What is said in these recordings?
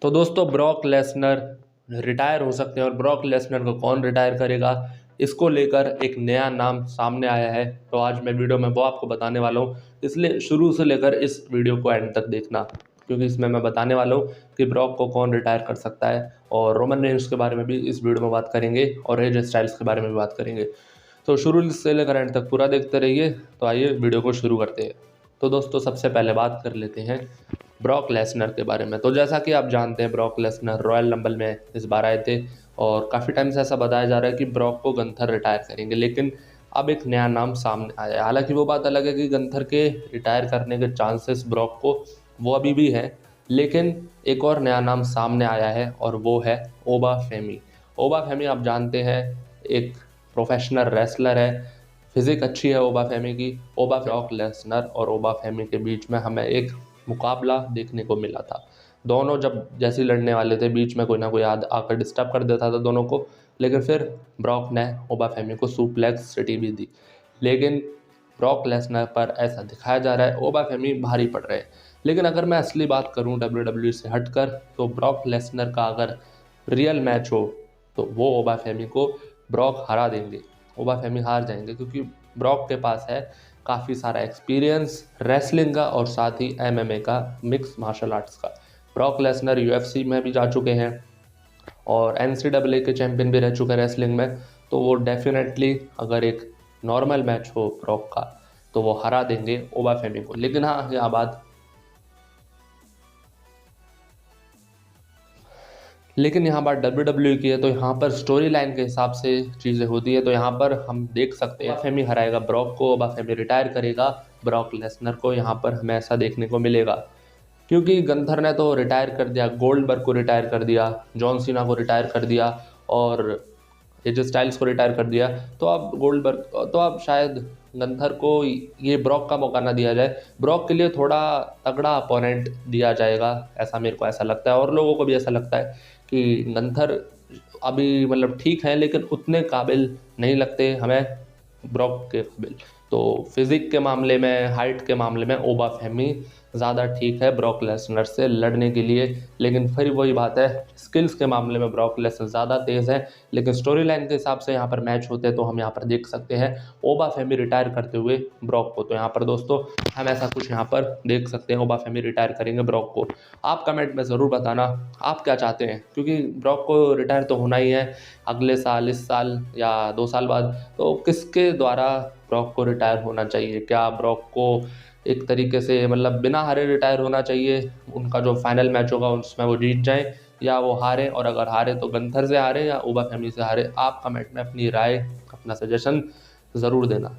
तो दोस्तों Brock Lesnar retire हो सकते हैं और ब्रॉक लेसनर को कौन रिटायर करेगा, इसको लेकर एक नया नाम सामने आया है। तो आज मैं वीडियो में वो आपको बताने वाला हूँ, इसलिए शुरू से लेकर इस वीडियो को एंड तक देखना, क्योंकि इसमें मैं बताने वाला हूँ कि ब्रॉक को कौन रिटायर कर सकता है और रोमन रेंस के बारे में भी इस वीडियो में बात करेंगे और एज स्टाइल्स के बारे में भी बात करेंगे। तो शुरू से लेकर एंड तक पूरा देखते रहिए। तो आइए वीडियो को शुरू करते हैं। तो दोस्तों सबसे पहले बात कर लेते हैं ब्रॉक लेसनर के बारे में। तो जैसा कि आप जानते हैं ब्रॉक लेसनर रॉयल रंबल में इस बार आए थे और काफ़ी टाइम से ऐसा बताया जा रहा है कि ब्रॉक को गंथर रिटायर करेंगे, लेकिन अब एक नया नाम सामने आया है। हालांकि वो बात अलग है कि गंथर के रिटायर करने के चांसेस ब्रॉक को वो अभी भी है, लेकिन एक और नया नाम सामने आया है और वो है ओबा फेमी। ओबा फेमी आप जानते हैं एक प्रोफेशनल रेसलर है, फिजिक अच्छी है ओबा फेमी की। ओबा ब्रॉक लेसनर और ओबा फेमी के बीच में हमें एक मुकाबला देखने को मिला था। दोनों जब जैसे लड़ने वाले थे, बीच में कोई ना कोई आकर डिस्टर्ब कर देता था दोनों को, लेकिन फिर ब्रॉक ने ओबा फेमी को सुप्लेक्स सिटी भी दी। लेकिन ब्रॉक लेसनर पर ऐसा दिखाया जा रहा है ओबा फेमी भारी पड़ रहे हैं। लेकिन अगर मैं असली बात करूं WWE से हटकर, तो ब्रॉक लेसनर का अगर रियल मैच हो तो वो ओबा फेमी को ब्रॉक हरा देंगे, ओबा फेमी हार जाएंगे, क्योंकि ब्रॉक के पास है काफ़ी सारा एक्सपीरियंस रेसलिंग का और साथ ही MMA का, मिक्स मार्शल आर्ट्स का। ब्रॉक लेसनर UFC में भी जा चुके हैं और NCAA के चैंपियन भी रह चुके हैं रेसलिंग में। तो वो डेफिनेटली अगर एक नॉर्मल मैच हो ब्रॉक का तो वो हरा देंगे ओबा फेमी को। लेकिन हाँ, यह बात लेकिन यहाँ बात WWE की है, तो यहाँ पर स्टोरी लाइन के हिसाब से चीज़ें होती है। तो यहाँ पर हम देख सकते हैं फेमी हराएगा ब्रॉक को, ओबा फेमी रिटायर करेगा ब्रॉक लेसनर को। यहाँ पर हमें ऐसा देखने को मिलेगा, क्योंकि गंथर ने तो रिटायर कर दिया, गोल्डबर्ग को रिटायर कर दिया, जॉन सीना को रिटायर कर दिया और एज स्टाइल्स को रिटायर कर दिया। तो अब शायद गंथर को ये ब्रॉक का मौका ना दिया जाए, ब्रॉक के लिए थोड़ा तगड़ा अपोनेंट दिया जाएगा, ऐसा मेरे को ऐसा लगता है और लोगों को भी ऐसा लगता है कि गंथर अभी मतलब ठीक है, लेकिन उतने काबिल नहीं लगते हमें ब्रॉक के काबिल। तो फिजिक के मामले में, हाइट के मामले में ओबा फेमी ज़्यादा ठीक है ब्रॉक लेसनर से लड़ने के लिए। लेकिन फिर वही बात है, स्किल्स के मामले में ब्रॉक लेसनर ज़्यादा तेज़ है, लेकिन स्टोरी लाइन के हिसाब से यहाँ पर मैच होते हैं तो हम यहाँ पर देख सकते हैं ओबा फेमी रिटायर करते हुए ब्रॉक को। तो यहाँ पर दोस्तों हम ऐसा कुछ यहाँ पर देख सकते हैं, ओबा फेमी रिटायर करेंगे ब्रॉक को। आप कमेंट में ज़रूर बताना आप क्या चाहते हैं, क्योंकि ब्रॉक को रिटायर तो होना ही है अगले साल, इस साल या 2 साल बाद। तो किसके द्वारा ब्रॉक को रिटायर होना चाहिए? क्या ब्रॉक को एक तरीके से मतलब बिना हारे रिटायर होना चाहिए, उनका जो फाइनल मैच होगा उसमें वो जीत जाए, या वो हारे, और अगर हारे तो गंथर से हारे या ओबा फेमी से हारे? आप कमेंट में अपनी राय, अपना सजेशन ज़रूर देना।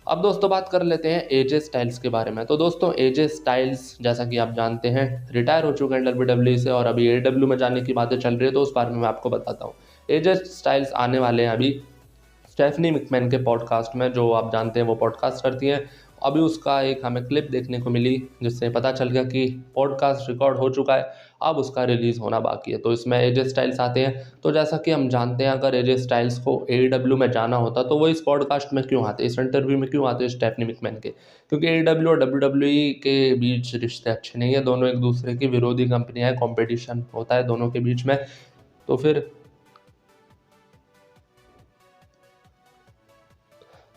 अब दोस्तों बात कर लेते हैं एजे स्टाइल्स के बारे में। तो दोस्तों एजे स्टाइल्स जैसा कि आप जानते हैं रिटायर हो चुके हैं WWE से और अभी AEW में जाने की बातें चल रही है, तो उस बारे में मैं आपको बताता हूँ। एजे स्टाइल्स आने वाले हैं अभी स्टेफनी मैकमैन के पॉडकास्ट में, जो आप जानते हैं वो पॉडकास्ट करती हैं। अभी उसका एक हमें क्लिप देखने को मिली जिससे पता चल गया कि पॉडकास्ट रिकॉर्ड हो चुका है, अब उसका रिलीज़ होना बाकी है। तो इसमें एजे स्टाइल्स आते हैं। तो जैसा कि हम जानते हैं अगर एजे स्टाइल्स को AEW में जाना होता तो वो इस पॉडकास्ट में क्यों आते, इस इंटरव्यू में क्यों आते स्टेफनी मैकमैन के? क्योंकि AEW और WWE के बीच रिश्ते अच्छे नहीं है, दोनों एक दूसरे की विरोधी कंपनियाँ हैं, कॉम्पिटिशन होता है दोनों के बीच में। तो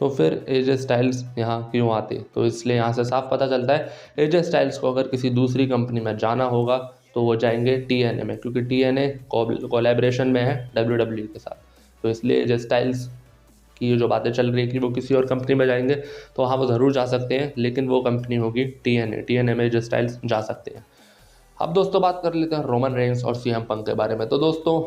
फिर एजे स्टाइल्स यहाँ क्यों आते? तो इसलिए यहाँ से साफ पता चलता है एजे स्टाइल्स को अगर किसी दूसरी कंपनी में जाना होगा तो वो जाएंगे TNA में, क्योंकि TNA कोलैबोरेशन में है WWE के साथ। तो इसलिए एजे स्टाइल्स की ये जो बातें चल रही है कि वो किसी और कंपनी में जाएंगे, तो हाँ वो ज़रूर जा सकते हैं, लेकिन वो कंपनी होगी TNA में एजे स्टाइल्स जा सकते हैं। अब दोस्तों बात कर लेते हैं रोमन रेंस और CM पंक के बारे में। तो दोस्तों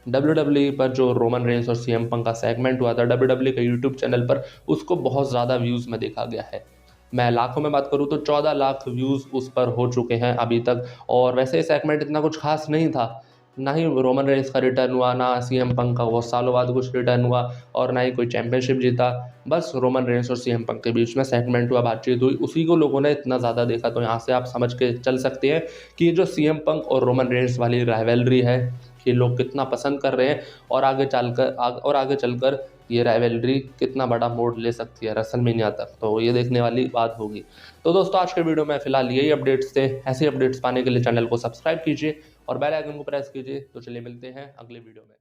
WWE पर जो रोमन रेंस और CM पंक का सेगमेंट हुआ था WWE के यूट्यूब चैनल पर, उसको बहुत ज़्यादा व्यूज़ में देखा गया है। मैं लाखों में बात करूँ तो 14 लाख व्यूज़ उस पर हो चुके हैं अभी तक। और वैसे सेगमेंट इतना कुछ खास नहीं था, ना ही रोमन रेंस का रिटर्न हुआ, ना CM पंक का बहुत सालों बाद कुछ रिटर्न हुआ, और ना ही कोई चैंपियनशिप जीता। बस रोमन रेंस और CM पंक के बीच में सेगमेंट हुआ, बातचीत हुई, उसी को लोगों ने इतना ज़्यादा देखा। तो यहाँ से आप समझ के चल सकते हैं कि ये जो CM पंक और रोमन रेंस वाली राइवलरी है कि लोग कितना पसंद कर रहे हैं, और आगे चलकर ये राइवलरी कितना बड़ा मोड़ ले सकती है रेसलमेनिया तक। तो ये देखने वाली बात होगी। तो दोस्तों आज के वीडियो में फिलहाल यही अपडेट्स थे। ऐसे अपडेट्स पाने के लिए चैनल को सब्सक्राइब कीजिए और बेल आइकन को प्रेस कीजिए। तो चलिए मिलते हैं अगले वीडियो में।